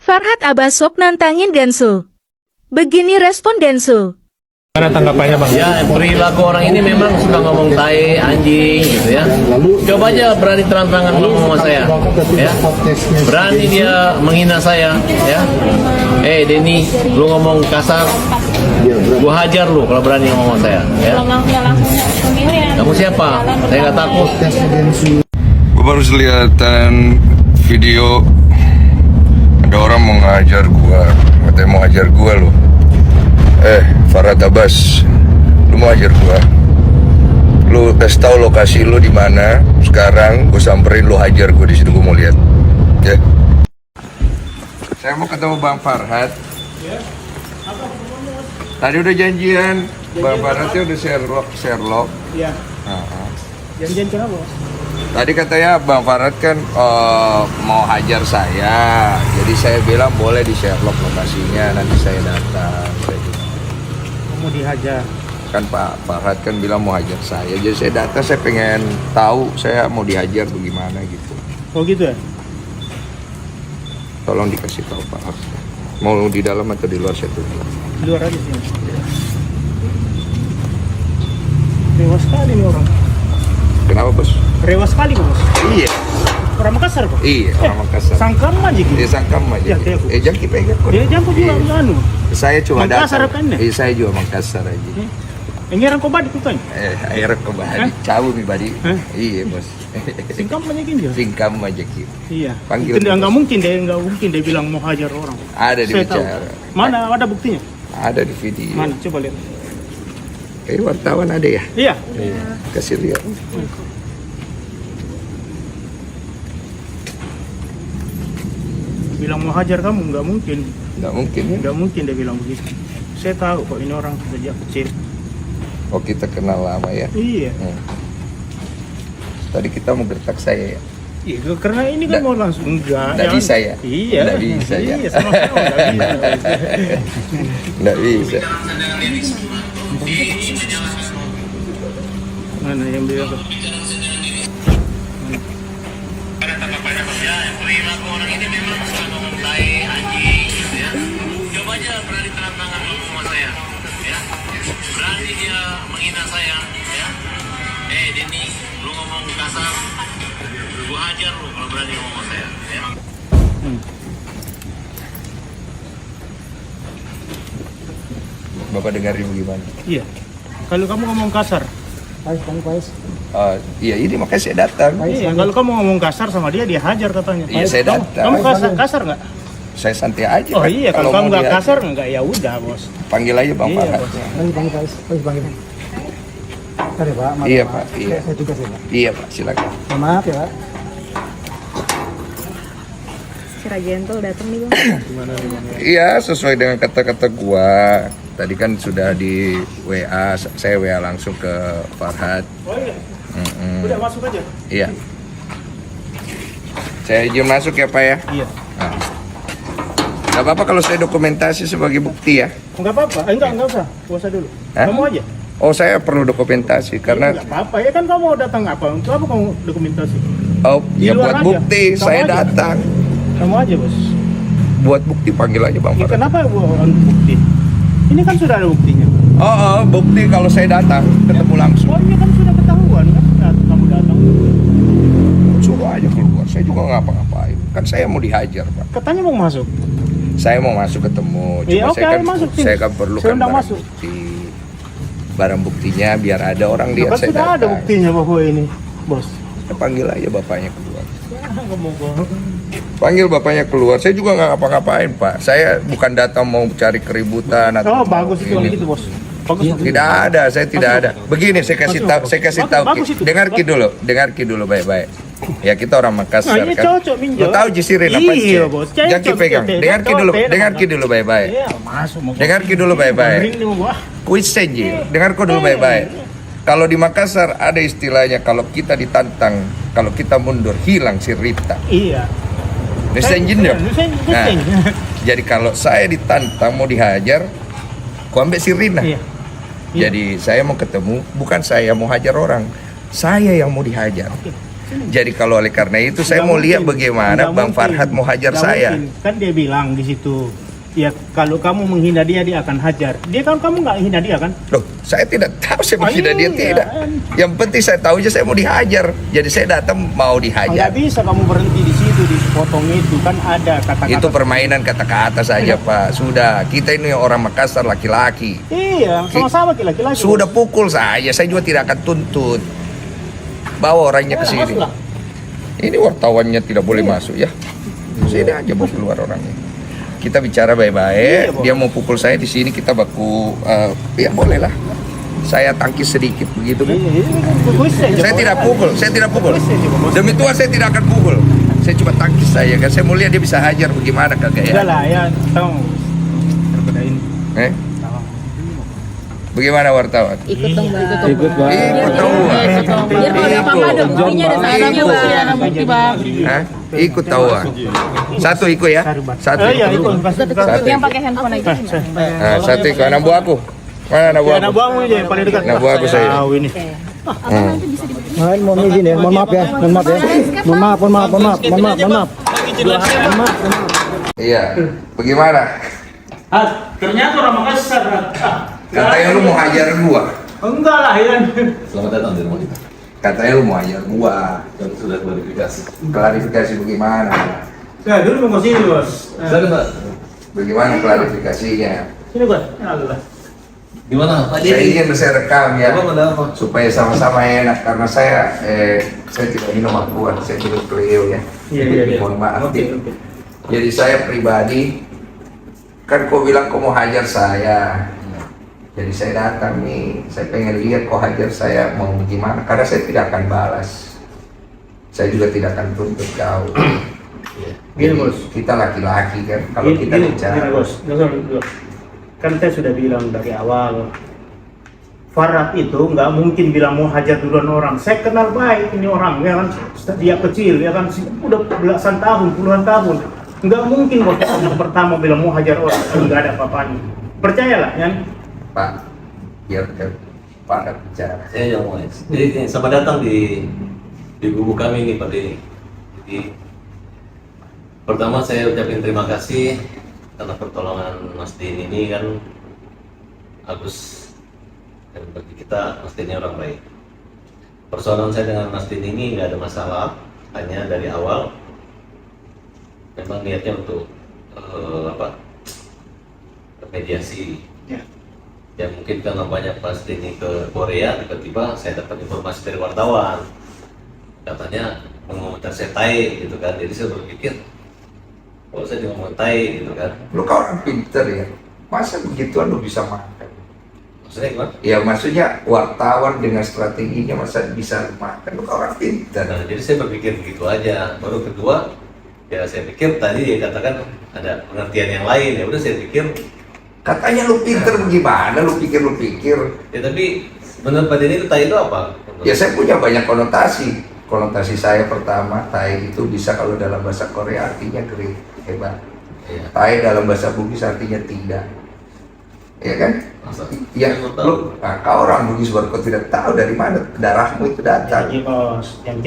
Farhad Abbasok nantangin Densu. Begini respon Densu. Mana tanggapannya bang? Ya, perilaku orang ini memang suka ngomong tai, anjing gitu ya. Coba aja berani terang-terangan ngomong sama saya, ya. Berani dia menghina saya, ya. Denny, lu ngomong kasar, gua hajar lu kalau berani ngomong sama saya, ya. Kamu siapa? Saya nggak takut. Gue baru selihatan video ada orang mau ngajar gua, katanya mau hajar gua loh. Farhad Abbas, lu mau hajar gua? Lu kasih tahu lokasi lu di mana sekarang, gue samperin lu hajar gua di situ, gua mau lihat. Ya. Saya mau ketemu Bang Farhad. Tadi udah janjian, Bang Farhadnya udah Sherlock. Iya. Janjian kenapa? Tadi katanya Bang Farhad kan mau hajar saya, jadi saya bilang boleh di Sherlock lokasinya, nanti saya datang. Mau dihajar. Kan Pak Farhad kan bilang mau hajar saya, jadi saya datang, saya pengen tahu saya mau dihajar bagaimana gitu. Oh gitu ya? Tolong dikasih tahu Pak Farhad. Mau di dalam atau di luar saya tunggu. Di luar aja sini. Rewas sekali nih orang. Kenapa bos? Rewas sekali bos. Iya. Orang Makassar kok? Iya, orang Makassar. Sangkam aja gitu. Dia sangkam aja. Ya, kayak aku. Jangan pegang kok. Dia jangan juga anu. Saya cuma Makassar datang. kan ya? Saya juga Makassar aja. Ini orang kau badi kan? Air ke badi, cawu mi badi. Iya bos. Singkam aja gini. Singkam aja gitu. Iya. Panggil Itu dia bos. nggak mungkin dia bilang mau hajar orang. Ada di Saya tahu. bicara. Mana ada buktinya? Ada di video. Mana? Coba lihat. Wartawan ada ya? Iya. Kasih lihat. Bilang mau hajar kamu nggak mungkin. Nggak mungkin ya? Nggak mungkin dia bilang begitu. Saya tahu kok ini orang sejak kecil. Oh kita kenal lama ya? Iya. Tadi kita mau gertak saya ya? Iya, karena ini kan Nggak- mau langsung enggak. nggak bisa ya? Iya. Nggak bisa ya? Iya, sama-sama nggak bisa. Nggak bisa. Mana yang bilang tuh? Perilaku orang ini memang suka ngomong tai, anjing gitu ya. Coba aja berani terang-terangan ngomong sama saya, ya. Berani dia menghina saya, ya. Denny, lu ngomong kasar, gua hajar lu kalau berani ngomong sama saya, ya. Bapak dengerin bagaimana? Iya. Kalau kamu ngomong kasar, Iya ini makanya saya datang. iya. Kalau kamu ngomong kasar sama dia, dia hajar katanya. Iya, saya datang. Kamu kasar nggak? Saya santai aja. Oh kan. iya. Kalau mau kamu nggak dia- kasar nggak ya udah bos. Panggil aja Bang Iya Farhad. bos. Iya Pak. Iya. Saya juga sih, Pak. Iya Pak. Silakan. Maaf ya, Pak. Si Rajentul datang nih bang. Iya sesuai dengan kata-kata gua. Tadi kan sudah di WA, saya WA langsung ke Farhad. Oh iya. Udah masuk aja. Iya. Saya izin masuk ya Pak ya. Iya. Nah. Gak apa-apa kalau saya dokumentasi sebagai bukti ya. Enggak apa-apa. Enggak usah. Puasa dulu. Hah? Kamu aja. Oh saya perlu dokumentasi karena Enggak apa-apa. Ya kan kamu datang apa? Untuk apa kamu dokumentasi? oh Di ya luar buat aja. bukti Kamu saya aja. datang. Kamu aja bos. Buat bukti panggil aja Bang Ya, Farhad. kenapa buat bukti? Ini kan sudah ada buktinya. Oh, bukti kalau saya datang ketemu langsung. Oh iya kan sudah ketahuan kan kamu datang. Suruh aja keluar. Saya juga ngapa-ngapain. Kan saya mau dihajar Pak. Katanya mau masuk. Saya mau masuk ketemu. Iya, oke, saya kan ayo masuk, sini. saya kan perlu Saya kan undang barang masuk. bukti. Barang buktinya biar ada orang lihat Kan saya sudah ada datang. buktinya bahwa ini bos. Saya panggil aja bapaknya keluar. Ngomong bohong. Panggil bapaknya keluar. Saya juga nggak ngapa-ngapain Pak. Saya bukan datang mau cari keributan atau Oh bagus itu ini. gitu bos. Bagus. bagus. Tidak ada, saya tidak ada. Begini saya kasih tahu, Bagus itu. dengar Ki dulu baik-baik. Ya kita orang Makassar Nah, ini kan. cocok, Minjo. Lu tahu Jisirin apa sih? Iya, bos. Cocok, Jangan Ki pegang. beda, Dengar Ki dulu baik-baik. Iya masuk. mau- Dengar Ki dulu baik-baik. Ini mau wah. Kuis senji, dengar kau dulu baik-baik. Kalau di Makassar ada istilahnya kalau kita ditantang, kalau kita mundur hilang si Rita. Iya. Nesenjin ya? Nah, Nesen. jadi kalau saya ditantang mau dihajar, kau ambil si Rina. Iya. Iya. Jadi saya mau ketemu, bukan saya mau hajar orang, saya yang mau dihajar. Jadi kalau oleh karena itu saya mau lihat bagaimana Bang Farhad mau hajar saya. Kan dia bilang di situ, ya kalau kamu menghina dia akan hajar. Dia kan kamu nggak hina dia kan? Loh, saya tidak tahu saya menghina dia iya. tidak. Yang penting saya tahu aja saya mau dihajar. Jadi saya datang mau dihajar. Nggak bisa kamu berhenti di situ, di potong itu kan ada kata-kata. Itu permainan kata-kata saja Pak. Sudah, kita ini orang Makassar laki-laki. Iya, sama-sama laki-laki. Sudah pukul saya juga tidak akan tuntut. Bawa orangnya ke sini. Masuklah. Ini wartawannya tidak boleh masuk ya. Sini aja bawa keluar orangnya. Kita bicara baik-baik. Dia mau pukul saya di sini kita baku. Ya boleh lah. Saya tangkis sedikit begitu kan. Saya tidak pukul, saya tidak pukul. Demi Tuhan saya tidak akan pukul. Saya cuma tangkis saya kan. Saya mau lihat dia bisa hajar bagaimana kagak ya. Udah lah ya, tahu. Daripada ini. Bagaimana wartawan? Ikut dong, Bang. Ikut tahu. Biar kalau ada apa-apa ada buktinya, ada saksinya, ada bukti, Bang. Ikut tahu. Satu ikut ya. Satu. Iya, ikut. Yang pakai handphone aja. Satu ikut. Anak buahku. Mana anak buahku? Anak buahmu aja yang paling dekat. Anak buahku saya. Tahu ini. Mohon izin ya, mohon maaf ya, mohon maaf ya. Mohon maaf. Iya. Bagaimana? Ternyata orang Makassar. Katanya lu mau hajar gua. Enggak lah, ya. Selamat datang di rumah kita. Katanya lu mau hajar gua. Dan sudah klarifikasi. Klarifikasi bagaimana? Saya dulu mau ke sini, Bos. Silakan Pak. Bagaimana klarifikasinya? Sini, Bos. Allah. Gimana? Saya ingin saya rekam ya. Apa? Supaya sama-sama enak karena saya tidak minum akuan, saya minum Cleo ya. Iya. Mohon maaf. Oke. Jadi saya pribadi kan kau bilang kau mau hajar saya. Jadi saya datang nih, saya pengen lihat kau hajar saya mau gimana karena saya tidak akan balas. Saya juga tidak akan tuntut kau. Gini, Jadi, Bos. kita laki-laki kan kalau kita bicara. Gini, Bos. Dengar. Kan saya sudah bilang dari awal, Farhad itu nggak mungkin bilang mau hajar duluan orang. Saya kenal baik ini orang, ya kan, dia kecil, ya kan, udah belasan tahun, puluhan tahun. Nggak mungkin Bos yang pertama bilang mau hajar orang, nggak ada apa-apanya. Percayalah, ya. Pak, biar Pak bicara. Saya yang mulai. Jadi selamat datang di buku kami ini Pak Denny. Jadi pertama saya ucapin terima kasih karena pertolongan Mas Denny ini kan Agus dan bagi kita Mas Denny orang baik. Persoalan saya dengan Mas Denny ini nggak ada masalah, hanya dari awal memang niatnya untuk mediasi. Ya mungkin karena banyak pas ini ke Korea, tiba-tiba saya dapat informasi dari wartawan katanya mengomentar saya tai gitu kan. Jadi saya berpikir kalau saya ngomong tai gitu kan, Lu kan orang pinter ya, masa begituan lu bisa makan? maksudnya gimana? Ya maksudnya wartawan dengan strateginya masa bisa makan, lu kan orang pinter. Nah, jadi saya berpikir begitu aja. Baru kedua ya saya pikir tadi dia katakan ada pengertian yang lain, ya udah saya pikir Katanya lu pinter bagaimana, lu pikir. ya, tapi menurut Pak Denny itu tai itu apa? Ya saya punya banyak konotasi. Konotasi saya pertama, tai itu bisa kalau dalam bahasa Korea artinya great, hebat. Iya. Tai dalam bahasa Bugis artinya tidak. Ya kan? Masa? Ya, Saya belum tahu. lu, kau orang Bugis baru kau tidak tahu dari mana darahmu itu datang. Jadi Bos, yang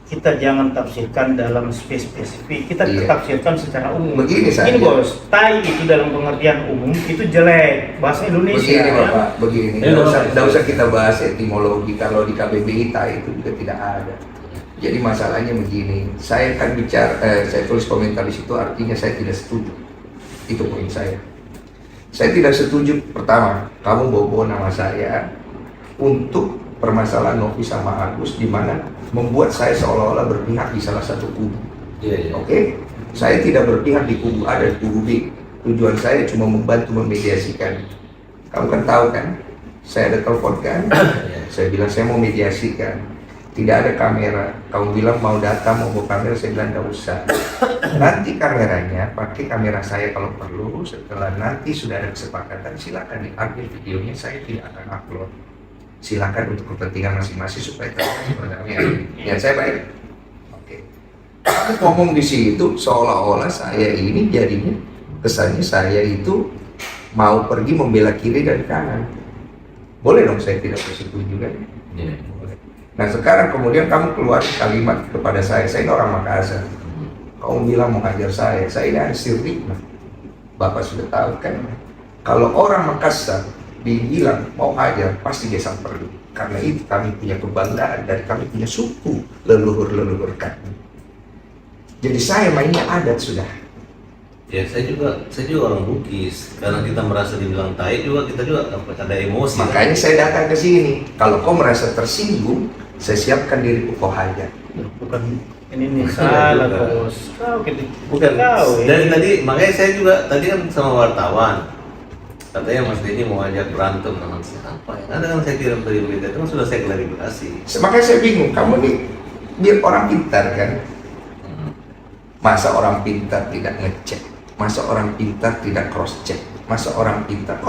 kita jangan tafsirkan dalam spesifik, kita Iya. tafsirkan secara umum. Begini saja. Ini Bos, tai itu dalam pengertian umum itu jelek bahasa Indonesia. Begini ya. Bapak, begini. Nggak usah kita bahas etimologi. Kalau di KBBI tai itu juga tidak ada. Jadi masalahnya begini. Saya kan bicara, saya tulis komentar di situ. Artinya saya tidak setuju. Itu poin saya. Saya tidak setuju. Pertama, kamu bawa nama saya untuk permasalahan Novi sama Agus, di mana membuat saya seolah-olah berpihak di salah satu kubu. Iya. Oke, saya tidak berpihak di kubu A dan kubu B. Tujuan saya cuma membantu memediasikan. Kamu kan tahu kan, saya ada telepon kan, saya bilang saya mau mediasikan. Tidak ada kamera. Kamu bilang mau data, mau bawa kamera, saya bilang nggak usah. Nanti kameranya, pakai kamera saya kalau perlu. Setelah nanti sudah ada kesepakatan, silakan diambil videonya. Saya tidak akan upload. Silakan untuk kepentingan masing-masing supaya terang. Ya saya baik. Oke. Kamu ngomong di situ seolah-olah saya ini jadinya kesannya saya itu mau pergi membela kiri dan kanan. Boleh dong saya tidak bersetuju kan? Iya. Boleh. Nah sekarang kemudian kamu keluar kalimat kepada saya ini orang Makassar. Kamu bilang mau hajar saya ini Ansir Rikmah. Bapak sudah tahu kan, kalau orang Makassar dibilang mau hajar, pasti dia samperin. Karena itu kami punya kebanggaan dan kami punya suku leluhur-leluhur kami. Jadi saya mainnya adat sudah. Ya saya juga orang Bugis. Karena kita merasa dibilang tai juga, kita juga ada emosi. Makanya saya datang ke sini. Kalau kau merasa tersinggung, saya siapkan diriku kau hajar. Bukan ini nih salah bos. Kau Bukan. kau. Dari tadi makanya saya juga tadi kan sama wartawan. Katanya Mas Denny mau ajak berantem sama siapa ya? Ada kan saya kirim tadi berita itu kan sudah saya klarifikasi. Makanya saya bingung, kamu nih biar orang pintar kan? Masa orang pintar tidak ngecek? Masa orang pintar tidak cross check? Masa orang pintar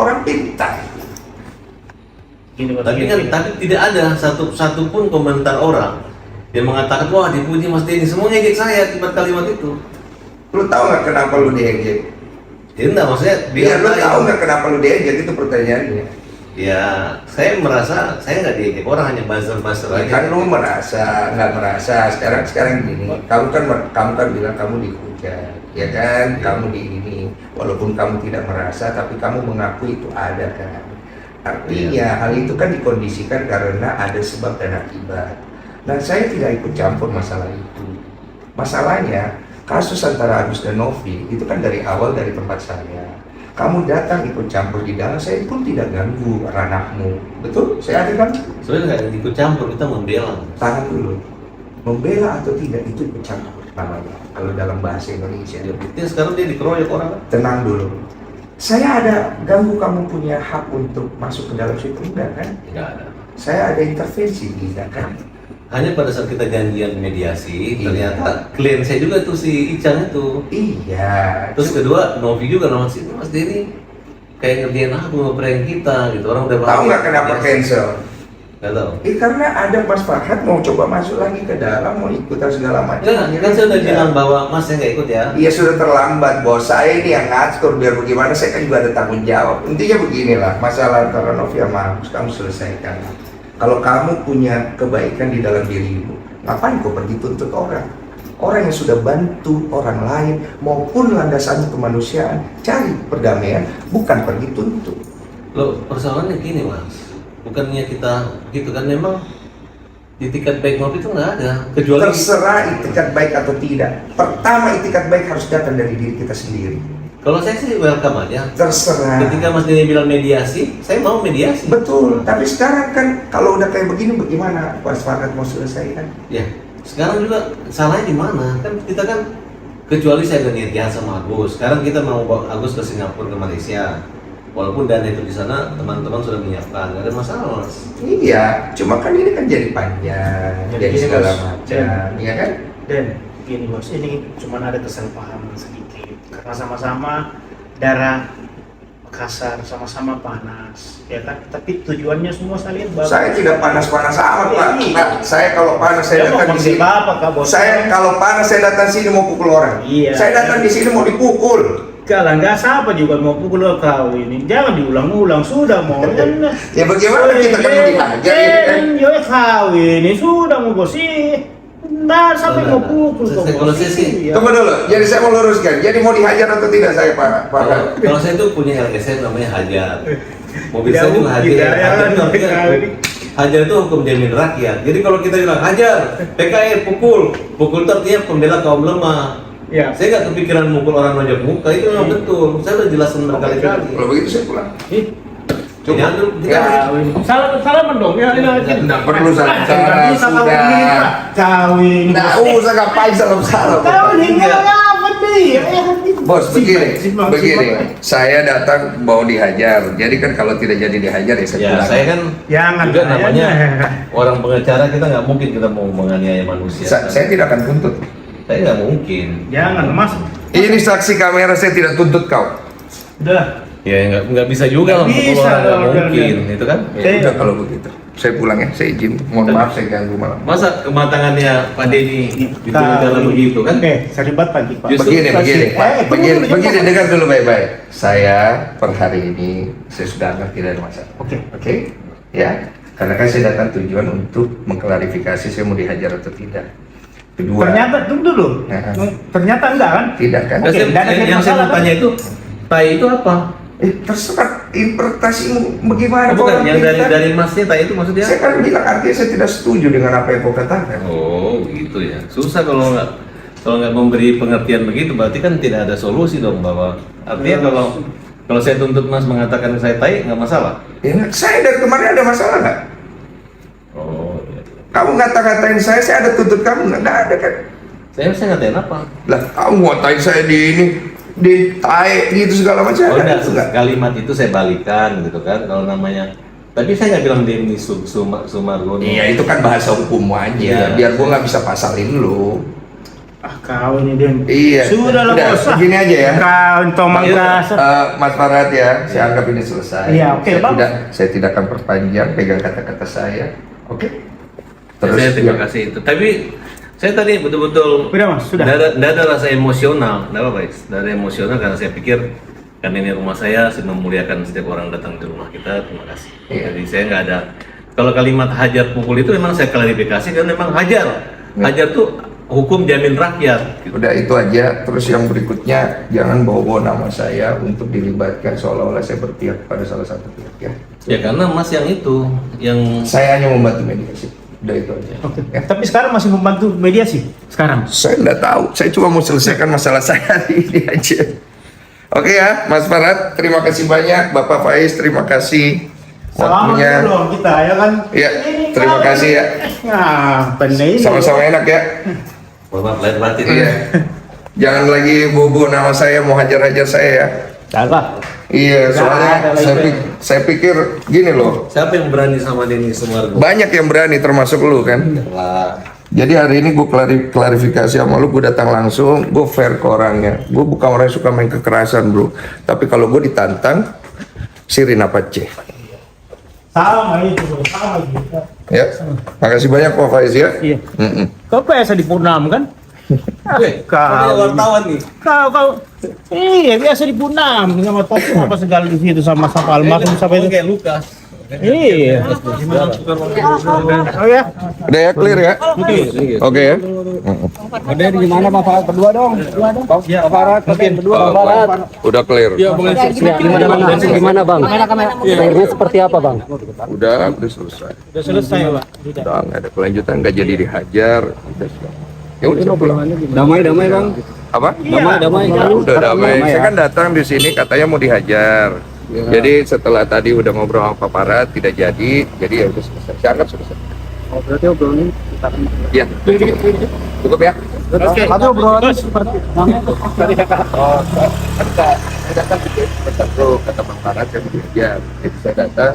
Gini, Bos, Tapi gini, kan gini. tapi tidak ada satu pun komentar orang yang mengatakan wah dipuji Mas Denny, semua ngejek saya akibat kalimat itu. Lu tahu nggak kenapa lu diejek? Ya enggak, maksudnya Biar lu tahu nggak kenapa lu diejek, itu pertanyaannya. Ya, saya merasa saya nggak diejek, orang hanya buzzer-buzzer Ya aja. kan lu merasa, nggak merasa. Sekarang gini, kamu kan bilang kamu dihujat, ya kan? Kamu di ini, walaupun kamu tidak merasa, tapi kamu mengaku itu ada kan? Artinya hal itu kan dikondisikan karena ada sebab dan akibat. Nah saya tidak ikut campur masalah itu. Masalahnya kasus antara Agus dan Novi itu kan dari awal dari tempat saya. Kamu datang ikut campur di dalam, saya pun tidak ganggu ranahmu. Betul? Saya ada kan? Sebenarnya nggak ikut campur, kita membela. Tahan dulu. Membela atau tidak itu ikut campur namanya. Kalau dalam bahasa Indonesia. Ya, buktinya sekarang dia dikeroyok orang kan? Tenang dulu. Saya ada ganggu kamu punya hak untuk masuk ke dalam situ enggak kan? Tidak ada. Saya ada intervensi tidak kan? Hanya pada saat kita janjian mediasi, Iya. ternyata klien saya juga tuh si Icang itu. Iya. Terus kedua, Novi juga nama si Mas Denny kayak ngerjain aku nge-prank kita gitu. Orang udah Tahu nggak kenapa cancel? Nggak tahu. Karena ada Mas Farhad mau coba masuk lagi ke dalam, mau ikutan segala macam. Enggak, kan saya udah bilang bahwa Mas saya nggak ikut ya. Iya sudah terlambat bos, saya ini yang ngatur biar bagaimana, saya kan juga ada tanggung jawab. Intinya beginilah, masalah antara Novi sama Agus kamu selesaikan. Kalau kamu punya kebaikan di dalam dirimu, ngapain kau pergi tuntut orang? Orang yang sudah bantu orang lain maupun landasannya kemanusiaan, cari perdamaian, bukan pergi tuntut. Loh, persoalannya gini Mas, bukannya kita gitu kan, memang itikat baik Novi itu nggak ada, kecuali Terserah itikat baik atau tidak. Pertama itikat baik harus datang dari diri kita sendiri. kalau saya sih welcome aja. Terserah. Ketika Mas Denny bilang mediasi, saya mau mediasi. Betul, tapi sekarang kan kalau udah kayak begini bagaimana Mas Farhad mau selesaikan? Ya, sekarang juga salahnya di mana? Kan kita kan, kecuali saya ada niat jahat sama Agus. Sekarang kita mau bawa Agus ke Singapura, ke Malaysia. Walaupun dana itu di sana teman-teman sudah menyiapkan, nggak ada masalah Mas. Iya, cuma kan ini kan jadi panjang, Jadi jadi gini, segala Bos. macam, iya kan? Dan gini bos, ini cuma ada kesalahpahaman sedikit karena sama-sama darah Makassar, sama-sama panas, ya kan? Tapi tujuannya semua sekalian bagus. Saya tidak panas-panas amat Pak. Iya. Nah, saya kalau panas saya Ya, mau datang di maksud sini. apa, Kak, bos? Saya kalau panas saya datang sini mau pukul orang. Iya. Saya datang di sini mau dipukul. Kalau nggak siapa juga mau pukul kau ini, jangan diulang-ulang, sudah mau. Ya bagaimana kita kan mau dihajar ya kan? Yo kau ini sudah mau bos sih. Nah, sampai mau pukul kau. Kalau saya sih, Tunggu dulu, jadi saya mau luruskan. Jadi mau dihajar atau tidak saya Pak? kalau saya tuh punya LSM namanya Hajar. Mobil Tidak saya juga mungkin, Hajar. ya, Hajar itu artinya sekali. Hajar itu hukum jamin rakyat. Jadi kalau kita bilang Hajar, PKI pukul itu artinya pembela kaum lemah. Ya. Saya nggak kepikiran mukul orang nonjok muka, itu memang betul. Saya udah jelasin berkali-kali. Kalau begitu saya pulang. Ih, Coba. Jangan dulu, Ya. Salaman dong ya. Nggak perlu salam-salam, Nggak bisa kau sudah. begini, Pak. Kawin. Nggak usah ngapain salam-salam. Kawin ini apa nih? Bos, begini, saya datang mau dihajar. Jadi kan kalau tidak jadi dihajar ya saya Ya, pulang. saya kan Jangan, juga jangan. namanya orang pengacara, kita nggak mungkin kita mau menganiaya manusia. Saya tidak akan tuntut. Saya nggak mungkin. Jangan, Mas. Ini saksi kamera, saya tidak tuntut kau. Udah. Ya nggak bisa juga lah Nggak mukul bisa orang, nggak dong, mungkin, jangan. itu kan? Ya udah kalau begitu. Saya pulang ya, saya izin. Mohon maaf saya ganggu malam. Masa kematangannya Pak Denny itu dalam begitu kan? Seribat pagi, Pak. Justru Begini, dengar dulu baik-baik. Saya per hari ini saya sudah ngerti dari masalah. Oke. Oke, ya. Karena kan saya datang tujuan untuk mengklarifikasi saya mau dihajar atau tidak. Kedua, Ternyata tunggu dulu. Nah. Ternyata enggak kan? tidak kan? Oke, nggak ada yang saya masalah, mau tanya itu, tai itu apa? Terserah interpretasimu bagaimana. Bukan, yang Kita- dari masnya tai itu maksudnya? Saya kan bilang artinya saya tidak setuju dengan apa yang kau katakan. Oh gitu ya. Susah kalau nggak memberi pengertian begitu, berarti kan tidak ada solusi dong, bahwa artinya kalau saya tuntut Mas mengatakan saya tai nggak masalah. Ya, saya dari kemarin ada masalah nggak? Oh iya. Kamu ngata-ngatain saya ada tuntut kamu nggak ada kan? Saya ngatain apa? Lah kamu ngatain saya di tae gitu segala macam. Oh ada enggak, nggak? kalimat itu saya balikan gitu kan, kalau namanya. Tapi saya nggak bilang Denny Sumargono. Iya itu kan bahasa hukum aja. Iya. Biar gua nggak bisa pasalin lu. Ah kau ini Den. Iya. Sudah lah Udah, bos. Ah. begini aja ya. Kau entah mangkas. Mas Farhat ya, saya anggap ini selesai. Iya, oke, Bang. Saya tidak akan perpanjang pegang kata-kata saya. Oke. Saya terima ya. kasih itu. Tapi saya tadi betul-betul Sudah Mas, sudah. Nggak ada rasa emosional, nggak apa-apa, Guys. Nggak ada emosional karena saya pikir kan ini rumah saya memuliakan setiap orang datang ke rumah kita. Terima kasih. Iya. Jadi saya nggak ada. Kalau kalimat hajar pukul itu memang saya klarifikasi karena memang hajar. Iya. Hajar tuh hukum jamin rakyat. Gitu. Udah itu aja. Terus yang berikutnya jangan bawa-bawa nama saya untuk dilibatkan seolah-olah saya berpihak pada salah satu pihak ya. Ya karena Mas yang itu, yang Saya hanya membantu mediasi. Udah itu aja. Oke. Ya. Tapi sekarang masih membantu mediasi sekarang. Saya nggak tahu. Saya cuma mau selesaikan masalah saya hari ini aja. Oke ya, Mas Farhat. Terima kasih banyak. Bapak Faiz, terima kasih. Selamat Waktunya. dulu kita ya kan. Iya, terima Ini kasih ya. Nah, benar ini. Sama-sama enak ya. Bapak lahir batin. Iya. Jangan lagi bobo nama saya mau hajar-hajar saya ya. Salah. Iya, Nggak soalnya ada lagi. saya pikir gini loh. Siapa yang berani sama Denny Sumargono? Banyak yang berani termasuk lu kan. Lah. Jadi hari ini gue klarifikasi sama lu, gue datang langsung, gue fair ke orangnya. Gue bukan orang yang suka main kekerasan bro. Tapi kalau gue ditantang, sirin apa C. Sama itu, bro. Sama gitu. Ya, makasih banyak Pak Faiz ya. Iya. Mm-mm. Kau biasa di Purnam kan? Kau wartawan nih. kau iya biasa di Purnam sama topik apa segala di situ sama almarhum siapa itu? Kayak Lukas. Iya. Oh ya. Udah ya, clear ya? Oke ya. Ada di mana Pak Farhat? Berdua dong. Pak Farhat, berdua Pak Farhat. Udah clear. Gimana Bang? Akhirnya seperti apa Bang? Udah selesai. Sudah selesai, Pak. Udah nggak ada kelanjutan, nggak jadi dihajar. Udah sudah. Ya udah saya pulang. Damai Bang. Apa? Damai. Udah damai. Saya kan datang di sini katanya mau dihajar. Jadi setelah tadi udah ngobrol sama Pak Farhat tidak jadi ya udah selesai. Saya anggap selesai. Oh, berarti obrolan ini Ya. Cukup ya. Oke. Tapi obrolan seperti Oh, saya datang gitu. Kata Pak Farhat yang mau dihajar. Jadi saya datang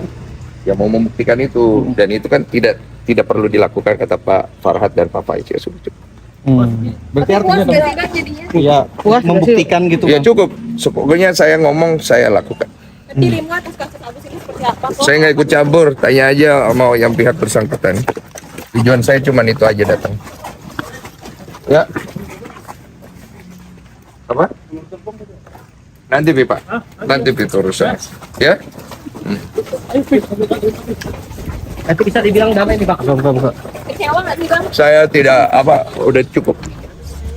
ya mau membuktikan itu dan itu kan tidak perlu dilakukan kata Pak Farhat dan Pak Faiz ya sudah cukup. berarti artinya Puas gak sih Bang jadinya? ya membuktikan gitu Ya Bang. cukup. Pokoknya saya ngomong saya lakukan. Tapi dirimu atas kasus Agus ini seperti apa? Kok Saya nggak ikut campur, tanya aja sama yang pihak bersangkutan. Tujuan saya cuma itu aja datang. Ya. Apa? Nanti Pi, Pak. Nanti Pi urusan. Ya. Itu bisa dibilang damai nih Pak. kecewa gak sih Bang? Saya tidak apa, udah cukup.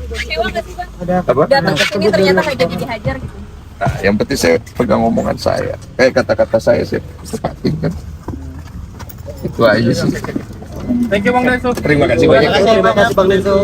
Kecewa gak sih Bang? Apa? Datang ke sini ternyata gak jadi dihajar gitu. Nah, yang penting saya pegang omongan saya. Kata-kata saya tepatin kan. Itu aja sih. Thank you Bang Denso. Terima kasih banyak. Terima kasih Bang Denso.